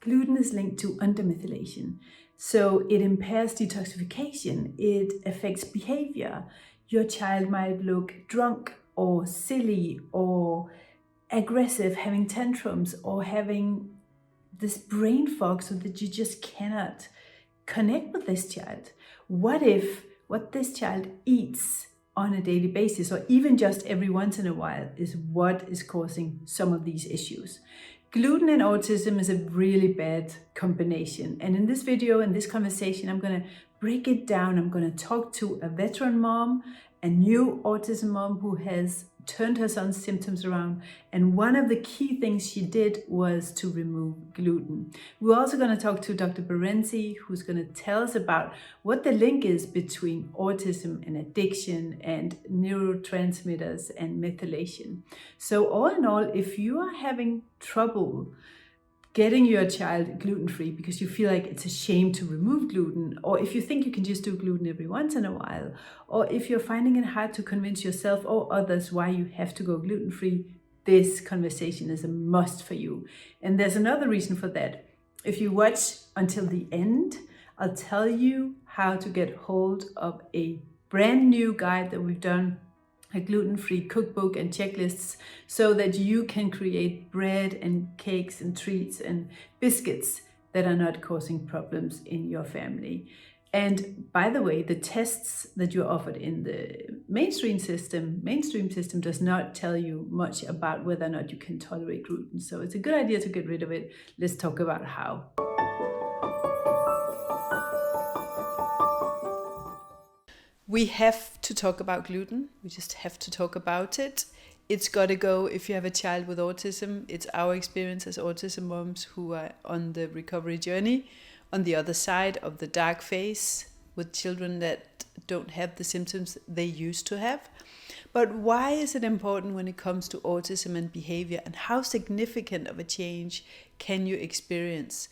gluten is linked to undermethylation. So it impairs detoxification, it affects behavior. Your child might look drunk or silly or aggressive, having tantrums, or having this brain fog so that you just cannot connect with this child. What if what this child eats on a daily basis, or even just every once in a while, is what is causing some of these issues? Gluten and autism is a really bad combination. And in this video, in this conversation, I'm going to break it down. I'm going to talk to a veteran mom, a new autism mom who has turned her son's symptoms around. And one of the key things she did was to remove gluten. We're also going to talk to Dr. Barefoot, who's going to tell us about what the link is between autism and addiction and neurotransmitters and methylation. So all in all, if you are having trouble getting your child gluten-free because you feel like it's a shame to remove gluten, or if you think you can just do gluten every once in a while, or if you're finding it hard to convince yourself or others why you have to go gluten-free, this conversation is a must for you. And there's another reason for that. If you watch until the end, I'll tell you how to get hold of a brand new guide that we've done, a gluten-free cookbook and checklists, so that you can create bread and cakes and treats and biscuits that are not causing problems in your family. And by the way, the tests that you're offered in the mainstream system does not tell you much about whether or not you can tolerate gluten. So it's a good idea to get rid of it. Let's talk about how. We have to talk about gluten. We just have to talk about it. It's got to go if you have a child with autism. It's our experience as autism moms who are on the recovery journey, on the other side of the dark phase, with children that don't have the symptoms they used to have. But why is it important when it comes to autism and behavior, and how significant of a change can you experience?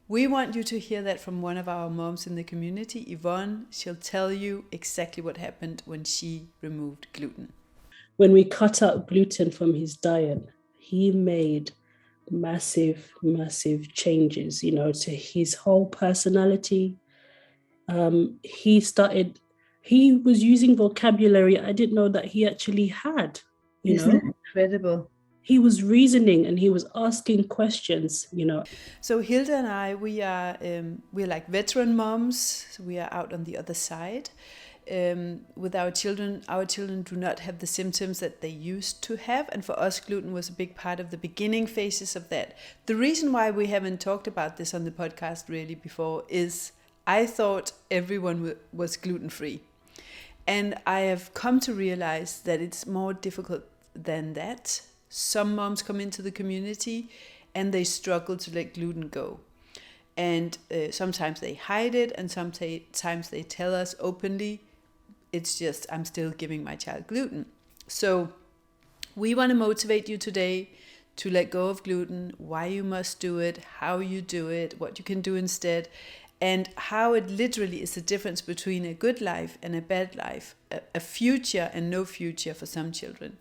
We want you to hear that from one of our moms in the community, Yvonne. She'll tell you exactly what happened when she removed gluten. When we cut out gluten from his diet, he made massive changes, to his whole personality. He was using vocabulary I didn't know that he actually had, Isn't it incredible? He was reasoning and he was asking questions, So Hilda and I, we're like veteran moms. So we are out on the other side. With our children do not have the symptoms that they used to have. And for us, gluten was a big part of the beginning phases of that. The reason why we haven't talked about this on the podcast really before is I thought everyone was gluten-free. And I have come to realize that it's more difficult than that. Some moms come into the community and they struggle to let gluten go. And sometimes they hide it, and sometimes they tell us openly, it's just, I'm still giving my child gluten. So we want to motivate you today to let go of gluten, why you must do it, how you do it, what you can do instead, and how it literally is the difference between a good life and a bad life, a future and no future for some children.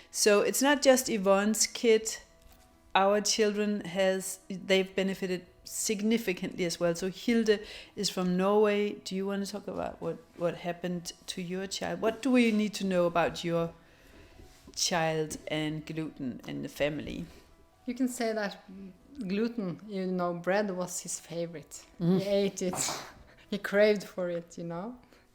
So it's not just Yvonne's kid. Our children they've benefited significantly as well. So Hilde is from Norway. Do you want to talk about what happened to your child? What do we need to know about your child and gluten and the family? You can say that gluten, bread was his favorite. He ate it. He craved for it,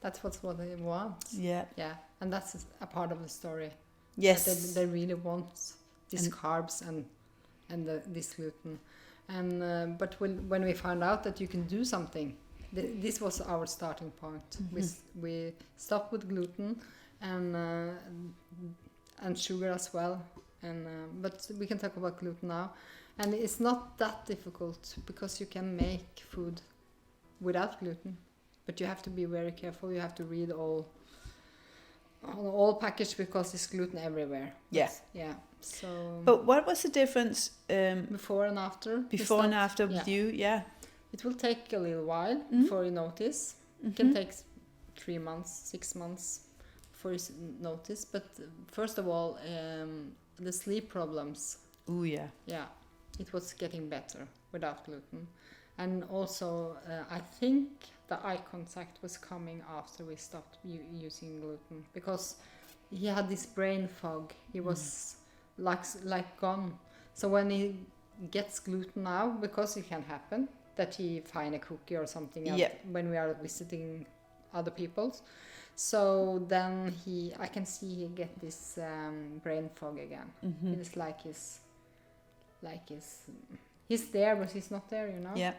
That's what he wants. Yeah. Yeah, and that's a part of the story. Yes. They really want these carbs and this gluten. And but when we found out that you can do something, this was our starting point. Mm-hmm. We stopped with gluten and sugar as well. And but we can talk about gluten now. And it's not that difficult because you can make food without gluten. But you have to be very careful. You have to read all package because there's gluten everywhere. Yeah. Yeah. So. But what was the difference before and after? Before and after with you? Yeah. It will take a little while before you notice. It can take 3 months, 6 months before you notice. But first of all, the sleep problems. Oh yeah. Yeah. it was getting better without gluten. And also, I think the eye contact was coming after we stopped using gluten, because he had this brain fog. He was like gone. So when he gets gluten now, because it can happen that he find a cookie or something else when we are visiting other people's. So then I can see he get this brain fog again. It's like he's there, but he's not there, you know? Yeah.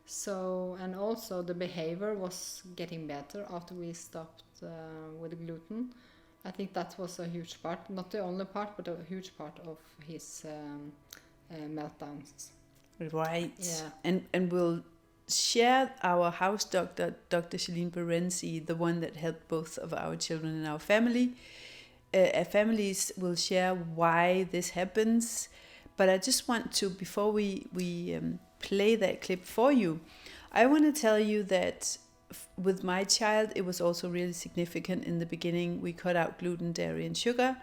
So, and also the behavior was getting better after we stopped with the gluten. I think that was a huge part, not the only part, but a huge part of his meltdowns. Right. Yeah. And we'll share our house doctor, Dr. Shalene Berenzi, the one that helped both of our children in our family. Families will share why this happens. But I just want to, before we play that clip for you, I want to tell you that with my child, it was also really significant in the beginning. We cut out gluten, dairy, and sugar.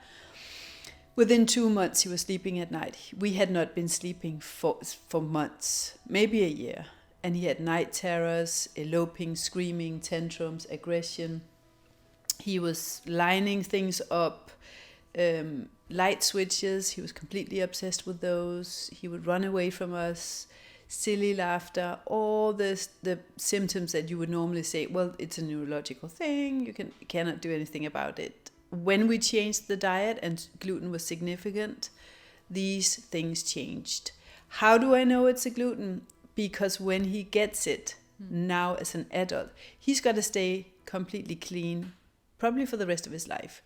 Within 2 months, he was sleeping at night. We had not been sleeping for months, maybe a year. And he had night terrors, eloping, screaming, tantrums, aggression. He was lining things up, light switches. He was completely obsessed with those. He would run away from us, silly laughter, all the symptoms that you would normally say, well, it's a neurological thing. You cannot do anything about it. When we changed the diet and gluten was significant, these things changed. How do I know it's a gluten? Because when he gets it now as an adult, he's got to stay completely clean, probably for the rest of his life.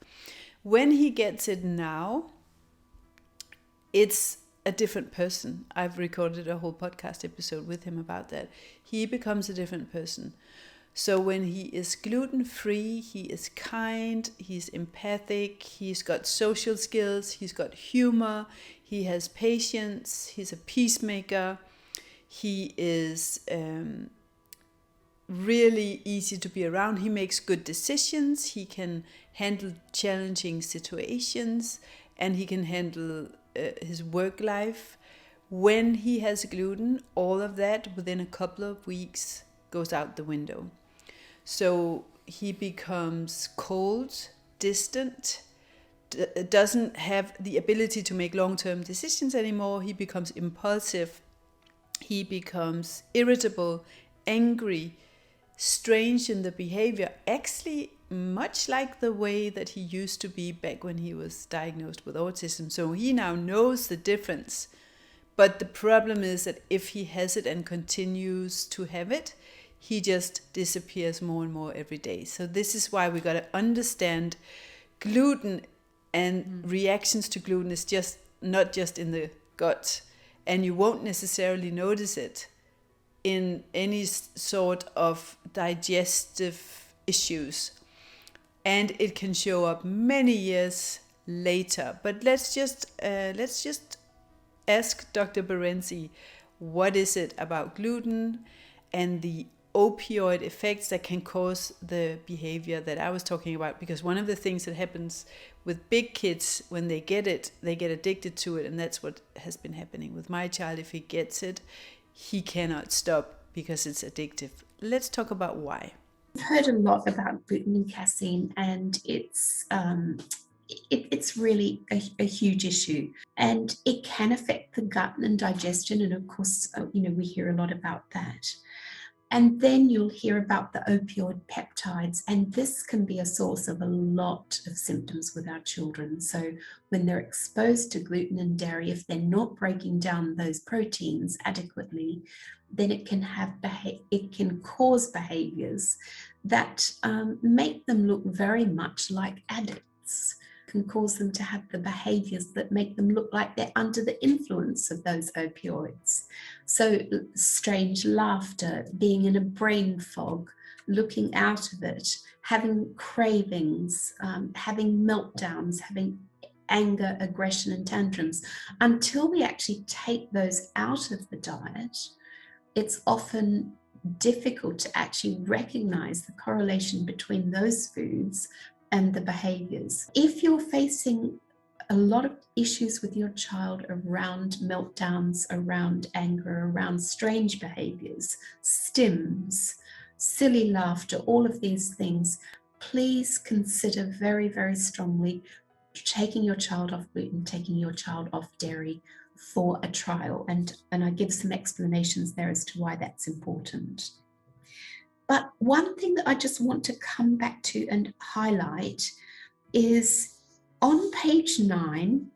When he gets it now, it's a different person. I've recorded a whole podcast episode with him about that. He becomes a different person. So when he is gluten-free, he is kind, he's empathic, he's got social skills, he's got humor, he has patience, he's a peacemaker, he is really easy to be around, he makes good decisions, he can handle challenging situations, and he can handle his work life. When he has gluten, all of that within a couple of weeks goes out the window. So he becomes cold, distant, doesn't have the ability to make long-term decisions anymore. He becomes impulsive. He becomes irritable, angry, strange in the behavior, actually much like the way that he used to be back when he was diagnosed with autism. So he now knows the difference. But the problem is that if he has it and continues to have it, he just disappears more and more every day. So this is why we got to understand gluten and reactions to gluten is just not just in the gut. And you won't necessarily notice it in any sort of digestive issues. And it can show up many years later. But let's just ask Dr. Berenzi, what is it about gluten and the opioid effects that can cause the behavior that I was talking about? Because one of the things that happens with big kids, when they get it, they get addicted to it. And that's what has been happening with my child. If he gets it, he cannot stop because it's addictive. Let's talk about why. I've heard a lot about gluten and casein, and it's really a huge issue, and it can affect the gut and digestion. And of course, we hear a lot about that. And then you'll hear about the opioid peptides, and this can be a source of a lot of symptoms with our children. So when they're exposed to gluten and dairy, if they're not breaking down those proteins adequately, then it can cause behaviors that make them look very much like addicts. Can cause them to have the behaviors that make them look like they're under the influence of those opioids. So strange laughter, being in a brain fog, looking out of it, having cravings, having meltdowns, having anger, aggression, and tantrums. Until we actually take those out of the diet, it's often difficult to actually recognize the correlation between those foods and the behaviors. If you're facing a lot of issues with your child around meltdowns, around anger, around strange behaviors, stims, silly laughter, all of these things, please consider very, very strongly taking your child off gluten, taking your child off dairy for a trial. And I give some explanations there as to why that's important. But one thing that I just want to come back to and highlight is on page 9,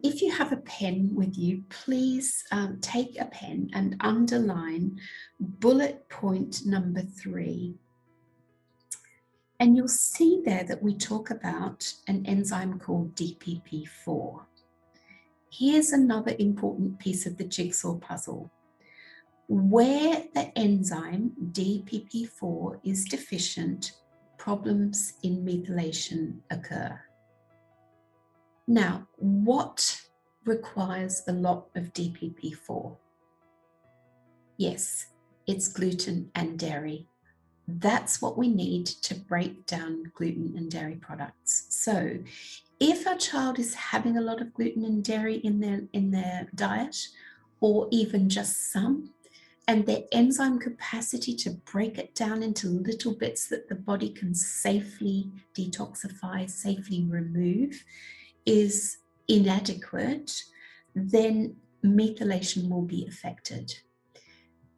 if you have a pen with you, please take a pen and underline bullet point number 3. And you'll see there that we talk about an enzyme called DPP4. Here's another important piece of the jigsaw puzzle. Where the enzyme DPP4 is deficient, problems in methylation occur. Now, what requires a lot of DPP4? Yes, it's gluten and dairy. That's what we need to break down gluten and dairy products. So if a child is having a lot of gluten and dairy in their diet, or even just some, and their enzyme capacity to break it down into little bits that the body can safely detoxify, safely remove, is inadequate, then methylation will be affected.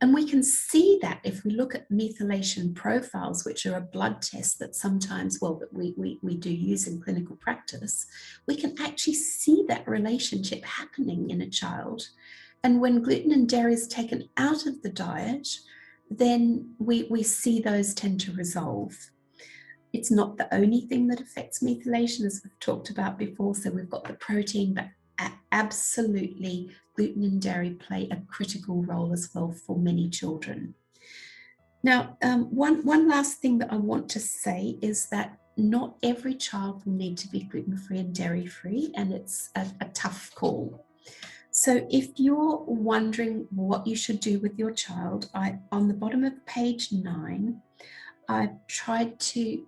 And we can see that if we look at methylation profiles, which are a blood test that sometimes, that we do use in clinical practice, we can actually see that relationship happening in a child. And when gluten and dairy is taken out of the diet, then we see those tend to resolve. It's not the only thing that affects methylation, as we've talked about before. So we've got the protein, but absolutely gluten and dairy play a critical role as well for many children. Now, one last thing that I want to say is that not every child will need to be gluten-free and dairy-free, and it's a tough call. So if you're wondering what you should do with your child, on the bottom of page 9, I've tried to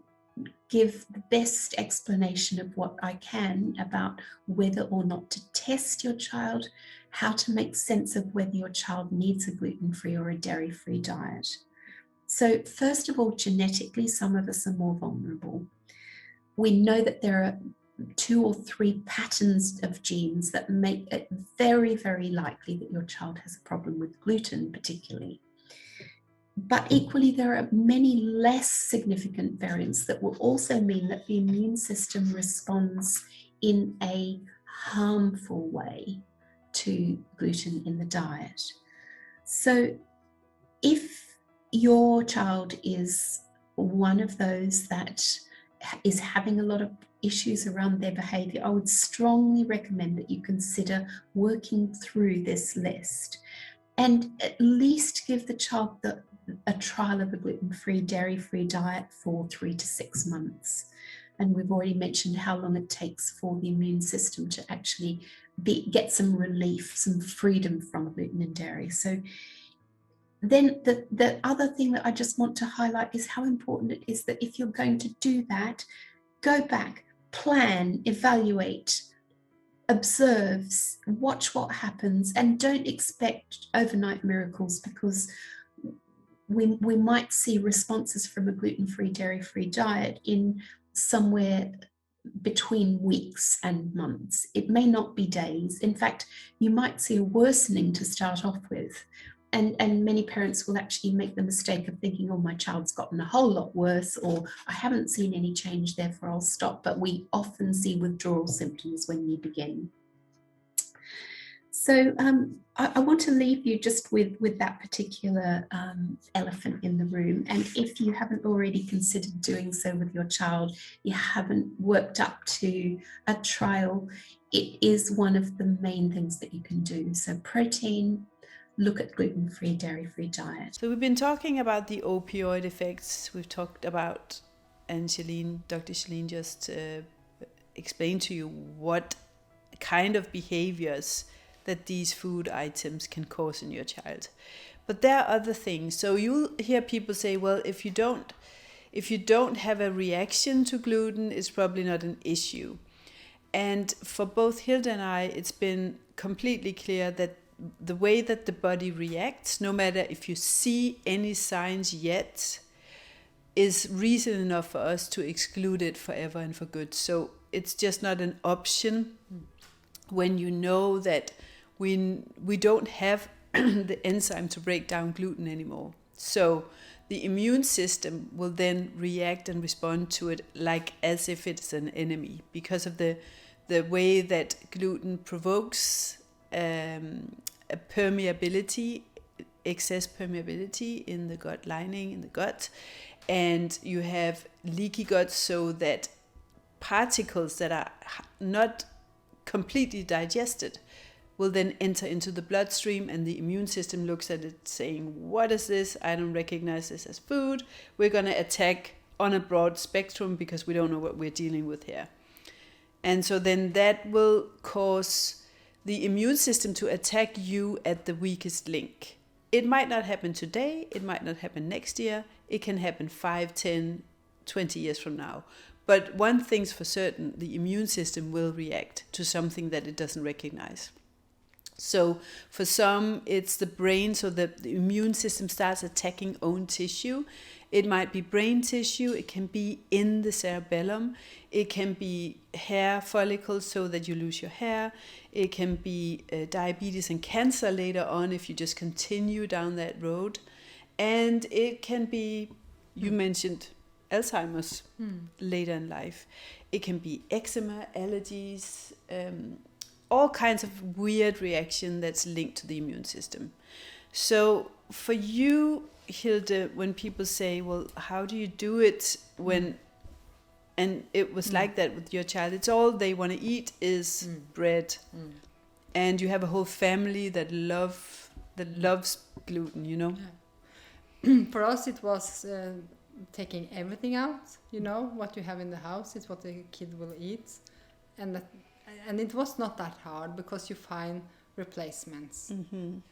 give the best explanation of what I can about whether or not to test your child, how to make sense of whether your child needs a gluten-free or a dairy-free diet. So first of all, genetically, some of us are more vulnerable. We know that there are 2 or 3 patterns of genes that make it very, very likely that your child has a problem with gluten particularly. But equally, there are many less significant variants that will also mean that the immune system responds in a harmful way to gluten in the diet. So if your child is one of those that is having a lot of issues around their behavior, I would strongly recommend that you consider working through this list and at least give the child a trial of a gluten-free, dairy-free diet for 3 to 6 months. And we've already mentioned how long it takes for the immune system to actually get some relief, some freedom from gluten and dairy. So then the other thing that I just want to highlight is how important it is that if you're going to do that, go back, plan, evaluate, observe, watch what happens, and don't expect overnight miracles, because we might see responses from a gluten-free, dairy-free diet in somewhere between weeks and months. It may not be days. In fact, you might see a worsening to start off with. And many parents will actually make the mistake of thinking, oh, my child's gotten a whole lot worse, or I haven't seen any change, therefore I'll stop. But we often see withdrawal symptoms when you begin. So I want to leave you just with that particular elephant in the room. And if you haven't already considered doing so with your child, you haven't worked up to a trial, it is one of the main things that you can do. So protein, look at gluten-free, dairy-free diet. So we've been talking about the opioid effects. We've talked about, and Dr. Shalene just explained to you what kind of behaviors that these food items can cause in your child. But there are other things. So you'll hear people say, well, if you don't have a reaction to gluten, it's probably not an issue. And for both Hilda and I, it's been completely clear that the way that the body reacts, no matter if you see any signs yet, is reason enough for us to exclude it forever and for good. So it's just not an option when you know that we don't have the enzyme to break down gluten anymore. So the immune system will then react and respond to it like as if it's an enemy, because of the way that gluten provokes a permeability, excess permeability in the gut lining, in the gut. And you have leaky gut, so that particles that are not completely digested will then enter into the bloodstream, and the immune system looks at it saying, what is this? I don't recognize this as food. We're going to attack on a broad spectrum because we don't know what we're dealing with here. And so then that will cause the immune system to attack you at the weakest link. It might not happen today, it might not happen next year, it can happen 5, 10, 20 years from now. But one thing's for certain, the immune system will react to something that it doesn't recognize. So for some, it's the brain, so the immune system starts attacking own tissue. It might be brain tissue, it can be in the cerebellum, it can be hair follicles so that you lose your hair, it can be diabetes and cancer later on if you just continue down that road, and it can be, you mentioned Alzheimer's later in life. It can be eczema, allergies, all kinds of weird reaction that's linked to the immune system. So for you, Hilde, when people say, well, how do you do it when, and it was like that with your child, it's all they want to eat is bread. And you have a whole family that loves gluten, you know? Yeah. For us, it was taking everything out, you know, what you have in the house is what the kid will eat. And it was not that hard because you find replacements.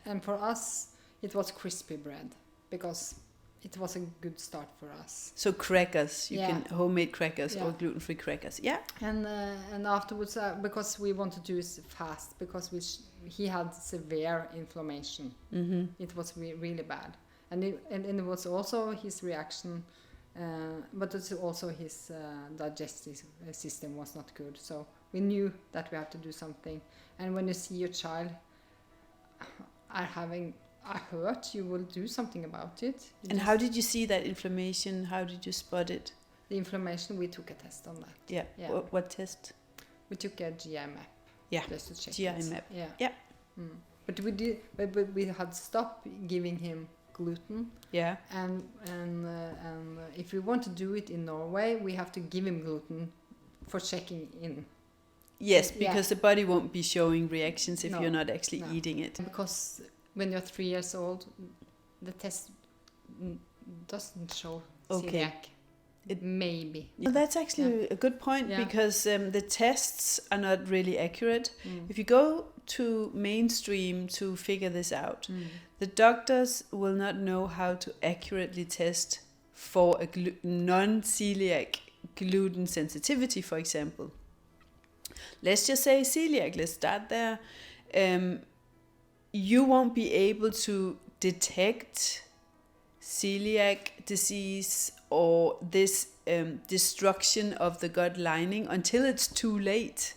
And for us, it was crispy bread because it was a good start for us. So crackers, you Yeah. can homemade crackers Yeah. or gluten-free crackers. Yeah. And afterwards, because we want to do it fast, because he had severe inflammation. It was really bad. And it was also his reaction, but it's also his digestive system was not good. So we knew that we had to do something. And when you see your child are having a hurt, you will do something about it. And how did you see that inflammation? How did you spot it? The inflammation, we took a test on that. Yeah. Yeah. What test? We took a GI map. Yeah. Just to check GI it. map. Yeah. Yeah. But we had stopped giving him gluten. Yeah. And if we want to do it in Norway, we have to give him gluten for checking in. Yes, Yeah. because the body won't be showing reactions if No. you're not actually No. eating it. Because when you're 3 years old, the test doesn't show Okay. celiac. It maybe. Well, that's actually a good point, Yeah. because the tests are not really accurate. If you go to mainstream to figure this out, the doctors will not know how to accurately test for a non-celiac gluten sensitivity, for example. Let's just say celiac, let's start there. You won't be able to detect celiac disease or this destruction of the gut lining until it's too late,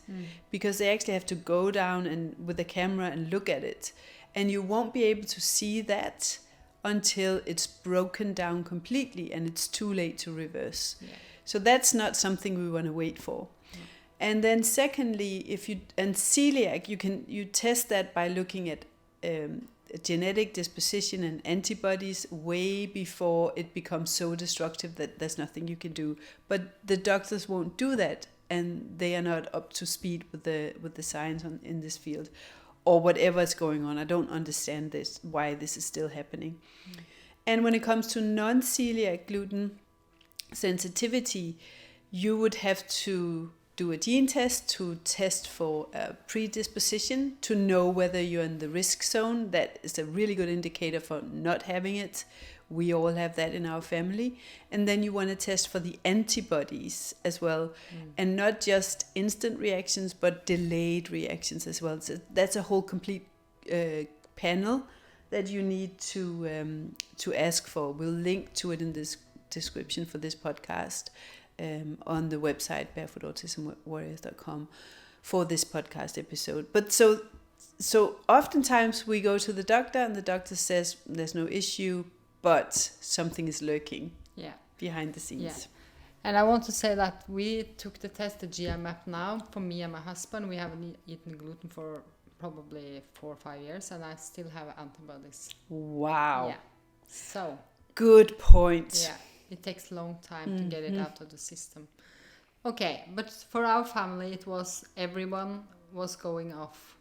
because they actually have to go down and with a camera and look at it, and you won't be able to see that until it's broken down completely and it's too late to reverse. So that's not something we want to wait for. And then secondly, celiac, you test that by looking at genetic disposition and antibodies way before it becomes so destructive that there's nothing you can do. But the doctors won't do that, and they are not up to speed with the science in this field, or whatever is going on. I don't understand why this is still happening. And when it comes to non-celiac gluten sensitivity, you would have to do a gene test to test for a predisposition to know whether you're in the risk zone. That is a really good indicator for not having it. We all have that in our family. And then you want to test for the antibodies as well. And not just instant reactions, but delayed reactions as well. So that's a whole complete panel that you need to ask for. We'll link to it in this description for this podcast on the website barefootautismwarriors.com for this podcast episode. But so oftentimes we go to the doctor and the doctor says there's no issue, but something is lurking behind the scenes. Yeah. And I want to say that we took the test, the GI map now, for me and my husband. We haven't eaten gluten for probably 4 or 5 years, and I still have antibodies. Wow. Yeah. So. Good point. Yeah. It takes a long time to get it out of the system. Okay, but for our family, it was everyone was going off.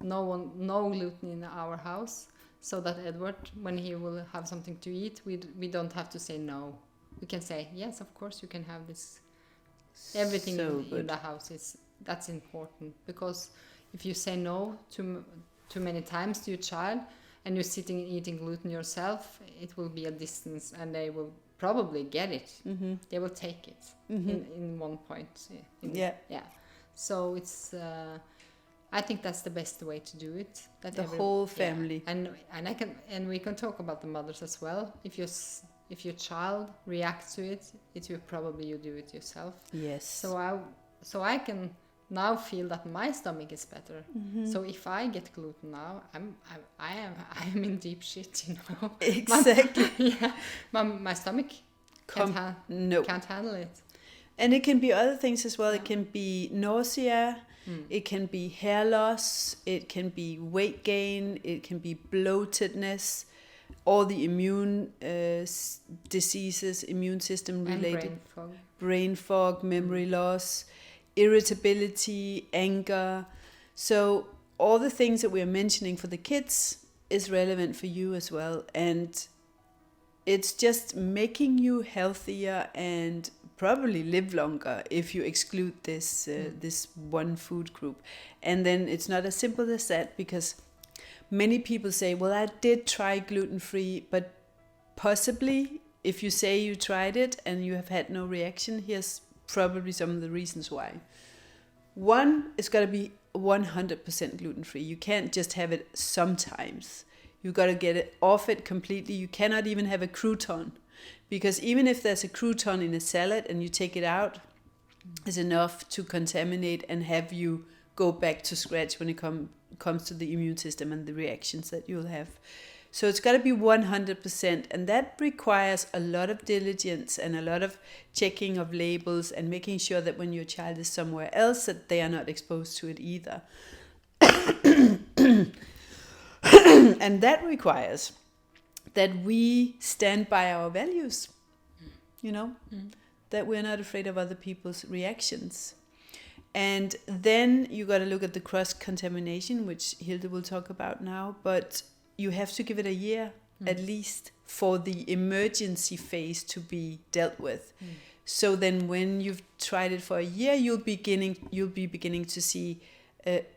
No gluten in our house, so that Edward, when he will have something to eat, we don't have to say no. We can say yes, of course you can have this. Everything in the house that's important, because if you say no too many times to your child, and you're sitting and eating gluten yourself, it will be a distance, and they will probably get it. They will take it in one point. Yeah. So it's. I think that's the best way to do it. That the whole family. Yeah. And we can talk about the mothers as well. If your child reacts to it, it will probably you do it yourself. Yes. So I can now feel that my stomach is better. So if I get gluten now, I am in deep shit, you know. Exactly. My stomach can't handle it. And it can be other things as well. It can be nausea, it can be hair loss, it can be weight gain, it can be bloatedness, all the immune diseases, immune system related, and brain fog, memory loss, irritability, anger. So all the things that we're mentioning for the kids is relevant for you as well. And it's just making you healthier and probably live longer if you exclude this this one food group. And then it's not as simple as that, because many people say, well, I did try gluten-free, but possibly if you say you tried it and you have had no reaction, here's probably some of the reasons why. One, it's got to be 100% gluten-free. You can't just have it sometimes. You got to get it off it completely. You cannot even have a crouton, because even if there's a crouton in a salad and you take it out, is enough to contaminate and have you go back to scratch when it comes to the immune system and the reactions that you'll have. So it's got to be 100%, and that requires a lot of diligence and a lot of checking of labels and making sure that when your child is somewhere else that they are not exposed to it either. And that requires that we stand by our values, you know, that we're not afraid of other people's reactions. And then you got to look at the cross-contamination, which Hilde will talk about now, but you have to give it a year at least for the emergency phase to be dealt with. So then when you've tried it for a year, you'll be beginning to see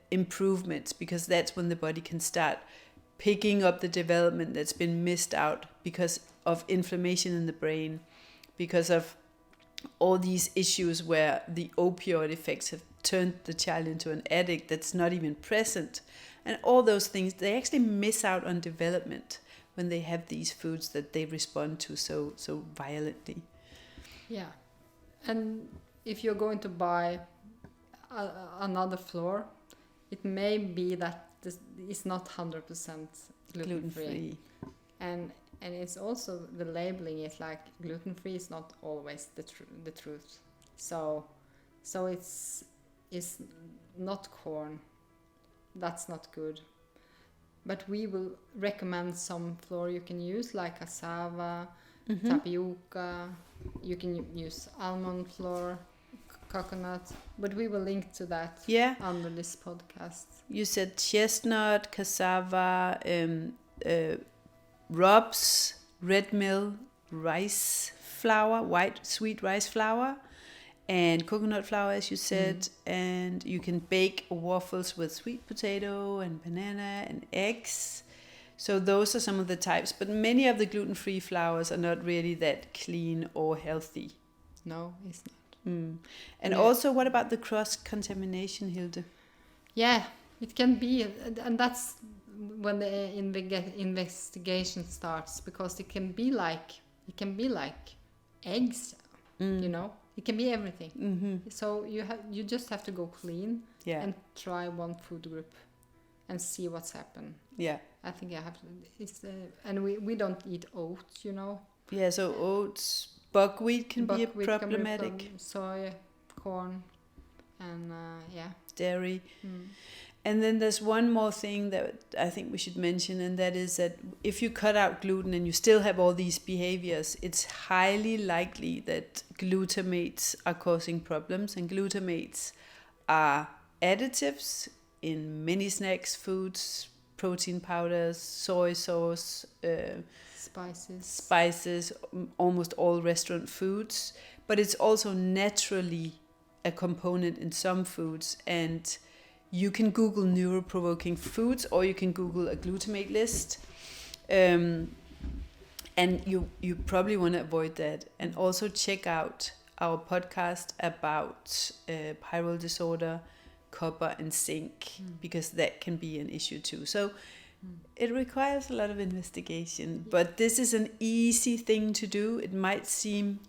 improvements, because that's when the body can start picking up the development that's been missed out because of inflammation in the brain, because of all these issues where the opioid effects have turned the child into an addict that's not even present. And all those things, they actually miss out on development when they have these foods that they respond to so violently. Yeah. And if you're going to buy another flour, it may be that this is not 100% gluten-free. And it's also, the labeling is like gluten-free is not always the truth. So it's not corn. That's not good. But we will recommend some flour you can use, like cassava, tapioca. You can use almond flour, coconut. But we will link to that under this podcast. You said chestnut, cassava, rubs, red mill, rice flour, white sweet rice flour, and coconut flour, as you said, and you can bake waffles with sweet potato and banana and eggs. So those are some of the types, but many of the gluten-free flours are not really that clean or healthy. No, it's not. And Yeah. also, what about the cross-contamination, Hilde? Yeah, it can be, and that's when the investigation starts, because it can be like eggs, you know, it can be everything. So you just have to go clean and try one food group and see what's happened. Yeah. I think I have to. And we don't eat oats, you know. Yeah, so oats, buckwheat can be Buckwheat problematic. Can be soy, corn, and dairy. And then there's one more thing that I think we should mention, and that is that if you cut out gluten and you still have all these behaviors, it's highly likely that glutamates are causing problems. And glutamates are additives in many snacks, foods, protein powders, soy sauce, spices, almost all restaurant foods. But it's also naturally a component in some foods. And you can Google neuroprovoking foods, or you can Google a glutamate list. And you probably want to avoid that. And also check out our podcast about pyrrole disorder, copper and zinc, because that can be an issue too. So it requires a lot of investigation, but this is an easy thing to do. It might seem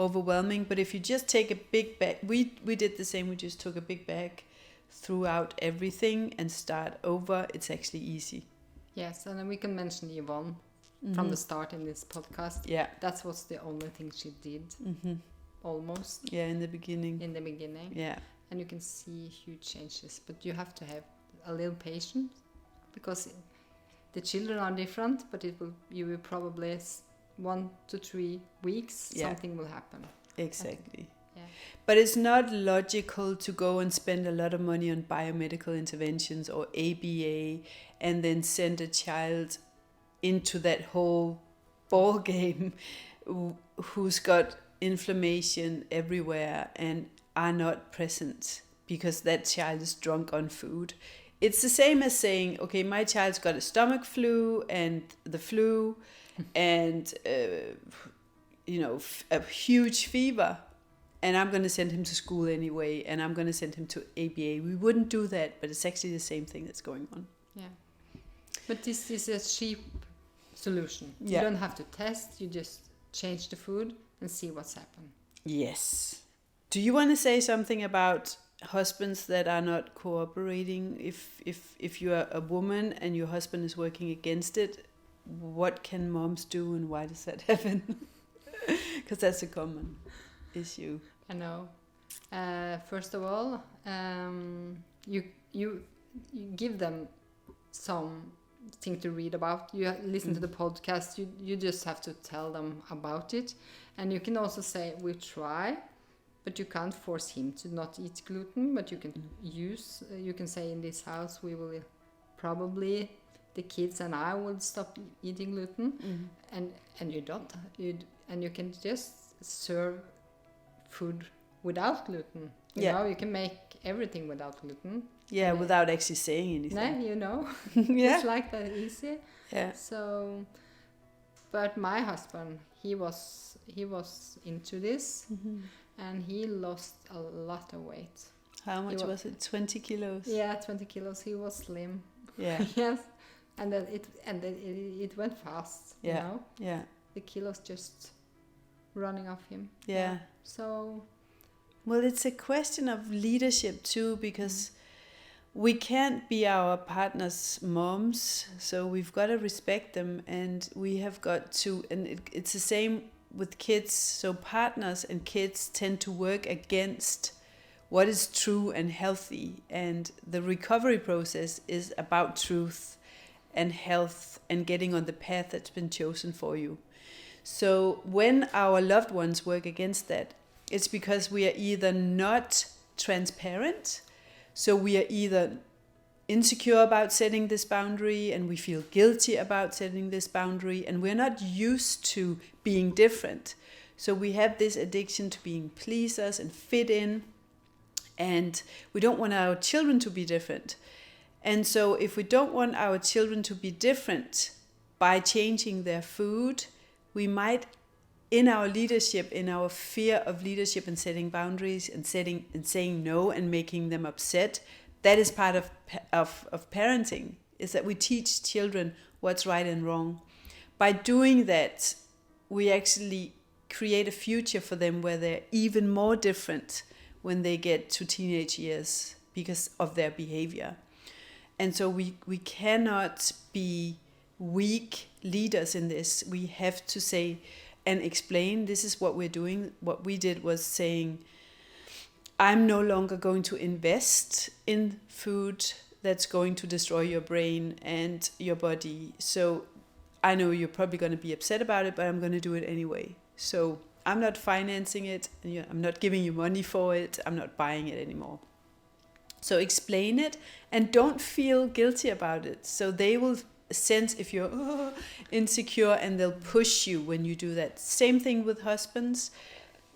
overwhelming, but if you just take a big bag, we did the same. We just took a big bag, threw out everything and start over. It's actually easy. Yes, and then we can mention Yvonne from the start in this podcast. Yeah, that was the only thing she did, almost. Yeah, in the beginning. Yeah, and you can see huge changes, but you have to have a little patience, because the children are different. But you will probably 1 to 3 weeks something will happen. Exactly. Yeah. But it's not logical to go and spend a lot of money on biomedical interventions or ABA and then send a child into that whole ball game who's got inflammation everywhere and are not present because that child is drunk on food. It's the same as saying, okay, my child's got a stomach flu and the flu and a huge fever, and I'm going to send him to school anyway, and I'm going to send him to ABA. We wouldn't do that, but it's actually the same thing that's going on. Yeah. But this is a cheap solution. Yeah. You don't have to test. You just change the food and see what's happened. Yes. Do you want to say something about husbands that are not cooperating? If you are a woman and your husband is working against it, what can moms do and why does that happen? Because that's a common issue. I know. First of all, you give them something to read about. You listen to the podcast. You just have to tell them about it, and you can also say we try, but you can't force him to not eat gluten. But you can you can say in this house we will probably, the kids and I will stop eating gluten, and you can just serve food without gluten. You know, you can make everything without gluten. Yeah, without actually saying anything. No, you know. Yeah. It's like that easy. Yeah. So, but my husband, he was into this, and he lost a lot of weight. How much was it? 20 kilos? Yeah, 20 kilos. He was slim. Yeah. Yes. And then it went fast. Yeah. You know? Yeah. The kilos just running off him. Yeah. So. Well, it's a question of leadership too, because we can't be our partner's moms, so we've got to respect them, and we have got to, and it's the same with kids. So partners and kids tend to work against what is true and healthy, and the recovery process is about truth and health and getting on the path that's been chosen for you. So when our loved ones work against that, it's because we are either not transparent, so we are either insecure about setting this boundary and we feel guilty about setting this boundary, and we're not used to being different. So we have this addiction to being pleasers and fit in, and we don't want our children to be different. And so if we don't want our children to be different by changing their food, we might, in our leadership, in our fear of leadership and setting boundaries and saying no and making them upset, that is part of parenting, is that we teach children what's right and wrong. By doing that, we actually create a future for them where they're even more different when they get to teenage years because of their behavior. And so we cannot be weak leaders in this. We have to say and explain, this is what we're doing. What we did was saying, I'm no longer going to invest in food that's going to destroy your brain and your body. So I know you're probably going to be upset about it, but I'm going to do it anyway. So I'm not financing it, and I'm not giving you money for it, I'm not buying it anymore. So explain it and don't feel guilty about it. So they will sense if you're insecure, and they'll push you when you do that. Same thing with husbands.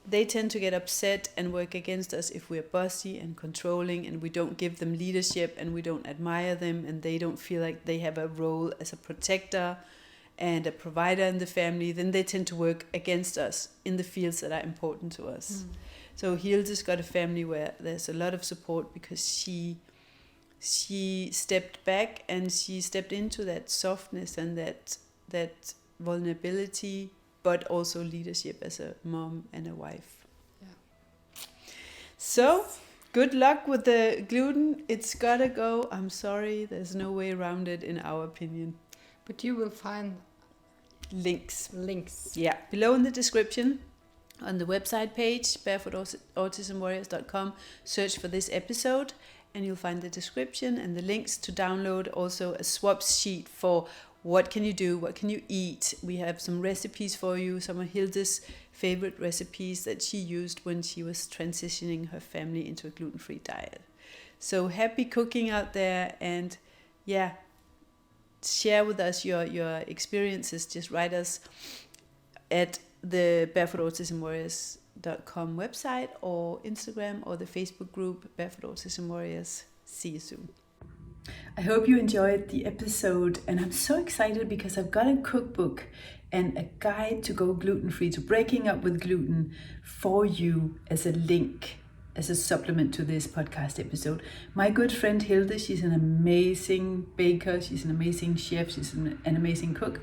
They tend to get upset and work against us if we're bossy and controlling, and we don't give them leadership, and we don't admire them, and they don't feel like they have a role as a protector and a provider in the family. Then they tend to work against us in the fields that are important to us. So Hilde's got a family where there's a lot of support because she stepped back and she stepped into that softness and that vulnerability, but also leadership as a mom and a wife. Yeah. So good luck with the gluten. It's gotta go. I'm sorry, there's no way around it in our opinion. But you will find Links. Yeah, Below in the description on the website page, barefootautismwarriors.com, search for this episode and you'll find the description and the links to download also a swap sheet for what can you do, what can you eat. We have some recipes for you, some of Hilde's favorite recipes that she used when she was transitioning her family into a gluten-free diet. So happy cooking out there, and yeah, share with us your experiences. Just write us at the barefootautismwarriors.com website or Instagram or the Facebook group Barefoot Autism Warriors. See you soon. I hope you enjoyed the episode, and I'm so excited because I've got a cookbook and a guide to go gluten-free, to breaking up with gluten, for you as a link, as a supplement to this podcast episode. My good friend Hilde, she's an amazing baker, she's an amazing chef, she's an amazing cook,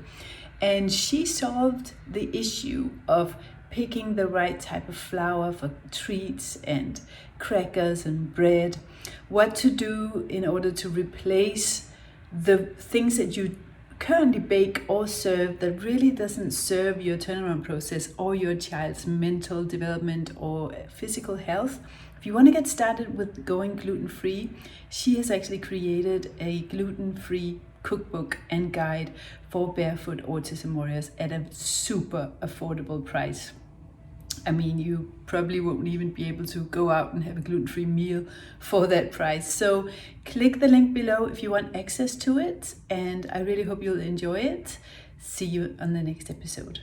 and she solved the issue of picking the right type of flour for treats and crackers and bread, what to do in order to replace the things that you currently bake or serve that really doesn't serve your turnaround process or your child's mental development or physical health. If you want to get started with going gluten-free, she has actually created a gluten-free cookbook and guide for Barefoot Autism Warriors at a super affordable price. I mean, you probably won't even be able to go out and have a gluten-free meal for that price. So click the link below if you want access to it, and I really hope you'll enjoy it. See you on the next episode.